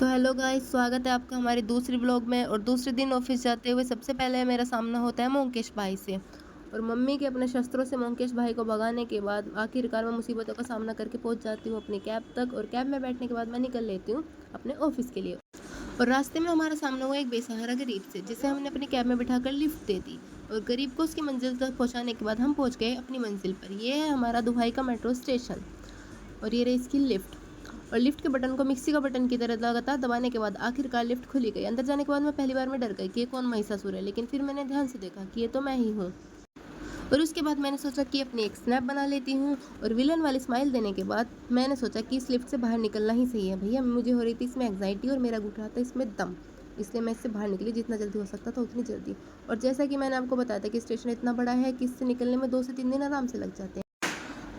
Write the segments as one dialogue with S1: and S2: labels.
S1: तो hello guys, स्वागत है आपका हमारे दूसरे ब्लॉग में। और दूसरे दिन ऑफिस जाते हुए सबसे पहले मेरा सामना होता है मोंकेश भाई से। और मम्मी के अपने शस्त्रों से मोंकेश भाई को भगाने के बाद आखिरकार मैं मुसीबतों का सामना करके पहुंच जाती हूँ अपनी कैब तक। और कैब में बैठने के बाद मैं निकल लेती हूँ अपने ऑफिस के लिए। और रास्ते में हमारा सामना हुआ एक बेसहारा गरीब से, जिसे हमने अपनी कैब में बिठाकर लिफ्ट दे दी। और गरीब को उसकी मंजिल तक पहुँचाने के बाद हम पहुँच गए अपनी मंजिल पर। यह है हमारा दुबई का मेट्रो स्टेशन और ये रही इसकी लिफ्ट। और लिफ्ट के बटन को मिक्सी का बटन की तरह लगातार दबाने के बाद आखिरकार लिफ्ट खुली गई। अंदर जाने के बाद मैं पहली बार में डर गई कि ये कौन महिषासुर है, लेकिन फिर मैंने ध्यान से देखा कि ये तो मैं ही हूँ। और उसके बाद मैंने सोचा कि अपनी एक स्नैप बना लेती हूँ। और विलन वाली स्माइल देने के बाद मैंने सोचा कि इस लिफ्ट से बाहर निकलना ही सही है। भैया मुझे हो रही थी इसमें एंग्जाइटी और मेरा घुट रहा था इसमें दम, इसलिए मैं इससे बाहर निकली जितना जल्दी हो सकता था उतनी जल्दी। और जैसा कि मैंने आपको बताया था कि स्टेशन इतना बड़ा है कि इससे निकलने में 2 से 3 दिन आराम से लग जाते हैं।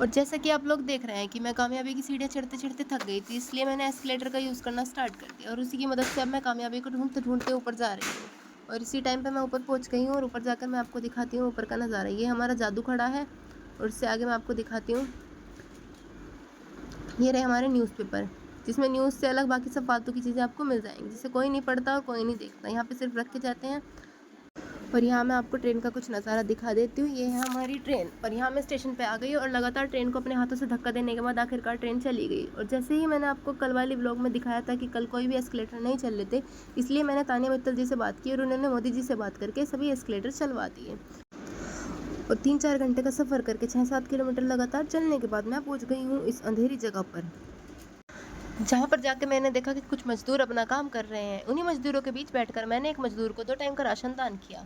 S1: और जैसा कि आप लोग देख रहे हैं कि मैं कामयाबी की सीढ़ियाँ चढ़ते चढ़ते थक गई थी, इसलिए मैंने एस्केलेटर का यूज़ करना स्टार्ट कर दिया। और उसी की मदद से अब मैं कामयाबी को ढूंढते ढूंढते ऊपर जा रही हूँ। और इसी टाइम पे मैं ऊपर पहुँच गई हूँ और ऊपर जाकर मैं आपको दिखाती हूँ ऊपर का नज़ारा। ये हमारा जादू खड़ा है और इससे आगे मैं आपको दिखाती हूँ, ये रहे हमारे न्यूज़पेपर, जिसमें न्यूज़ से अलग बाकी सब फालतू की चीज़ें आपको मिल जाएंगी, जिसे कोई नहीं पढ़ता और कोई नहीं देखता। यहाँ पे सिर्फ रखे जाते हैं। और यहाँ मैं आपको ट्रेन का कुछ नज़ारा दिखा देती हूँ। ये है हमारी ट्रेन। और यहाँ मैं स्टेशन पे आ गई और लगातार ट्रेन को अपने हाथों से धक्का देने के बाद आखिरकार ट्रेन चली गई। और जैसे ही मैंने आपको कल वाली व्लॉग में दिखाया था कि कल कोई भी एस्केलेटर नहीं चल रहे थे, इसलिए मैंने तानिया मित्तल जी से बात की और उन्होंने मोदी जी से बात करके सभी एस्केलेटर चलवा दिए। और 3-4 घंटे का सफ़र करके 6-7 किलोमीटर लगातार चलने के बाद मैं पहुँच गई हूँ इस अंधेरी जगह पर, जहाँ पर जाके मैंने देखा कि कुछ मजदूर अपना काम कर रहे हैं। उन्हीं मजदूरों के बीच बैठकर मैंने एक मजदूर को 2 टाइम का राशन दान किया।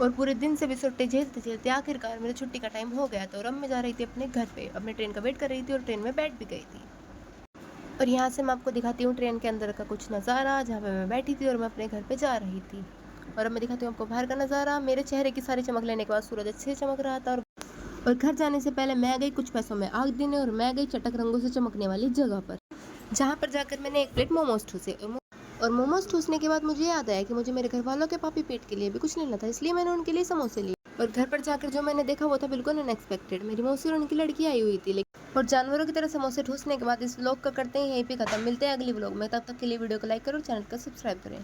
S1: और पूरे दिन से बिसुट्टे झेलते झेलते आखिरकार मेरे छुट्टी का टाइम हो गया था और अब मैं जा रही थी अपने घर पे, अपने ट्रेन का वेट कर रही थी और ट्रेन में बैठ भी गई थी। और यहाँ से मैं आपको दिखाती हूँ ट्रेन के अंदर का कुछ नज़ारा, जहाँ पे मैं बैठी थी और मैं अपने घर पे जा रही थी। और अब मैं दिखाती हूँ आपको बाहर का नज़ारा। मेरे चेहरे की सारी चमक लेने के बाद सूरज अच्छे से चमक रहा था। और घर जाने से पहले मैं गई कुछ पैसों में आग देने और मैं गई चटक रंगों से चमकने वाली जगह पर, जहाँ पर जाकर मैंने एक प्लेट मोमोज ठूसे। और मोमोज ठूसने के बाद मुझे याद आया कि मुझे मेरे घर वालों के पापी पेट के लिए भी कुछ लेना था, इसलिए मैंने उनके लिए समोसे लिए। और घर पर जाकर जो मैंने देखा वो था बिल्कुल अनएक्सपेक्टेड। मेरी मौसी और उनकी लड़की आई हुई थी, लेकिन और जानवरों की तरह समोसे ठूसने के बाद इस व्लॉग का करते हैं यहीं पे खत्म। मिलते हैं अगली व्लॉग में, तब तक के लिए वीडियो को लाइक करो, चैनल को सब्सक्राइब करें।